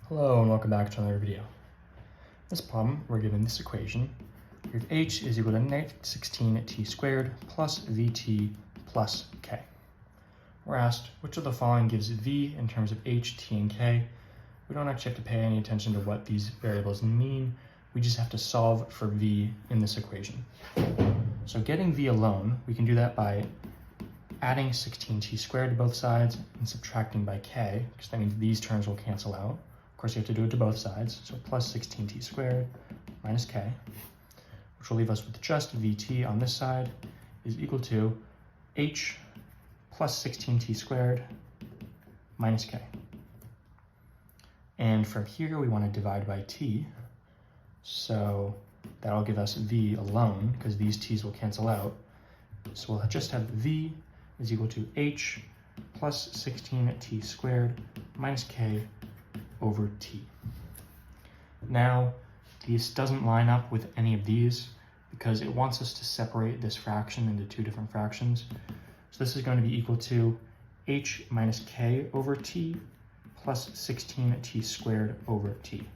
Hello and welcome back to another video. In this problem, we're given this equation. We have h is equal to -16t squared plus vt plus k. We're asked which of the following gives v in terms of h, t, and k. We don't actually have to pay any attention to what these variables mean. We just have to solve for v in this equation. So getting v alone, we can do that by adding 16t squared to both sides and subtracting by k, because that means these terms will cancel out. Of course, you have to do it to both sides, so plus 16t squared minus k, which will leave us with just vt on this side is equal to h plus 16t squared minus k. And from here, we want to divide by t, so that'll give us v alone, because these t's will cancel out. So we'll just have v is equal to h plus 16t squared minus k over t. Now, this doesn't line up with any of these because it wants us to separate this fraction into two different fractions. So this is going to be equal to h minus k over t plus 16t squared over t.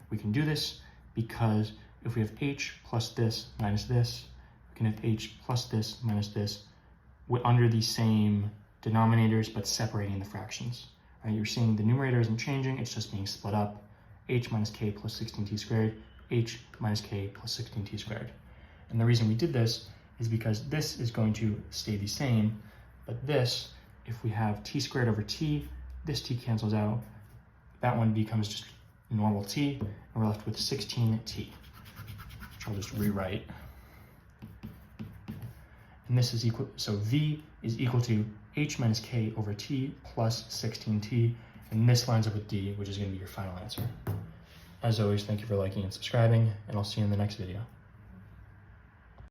We can do this because if we have h plus this minus this, we can have h plus this minus this under the same denominators but separating the fractions. Right, you're seeing the numerator isn't changing, it's just being split up. H minus k plus 16t squared, h minus k plus 16t squared. And the reason we did this is because this is going to stay the same, but this, if we have t squared over t, this t cancels out, that one becomes just normal t, and we're left with 16t, which I'll just rewrite. And this is equal, so v is equal to h minus k over t plus 16t, and this lines up with d, which is going to be your final answer. As always, thank you for liking and subscribing, and I'll see you in the next video.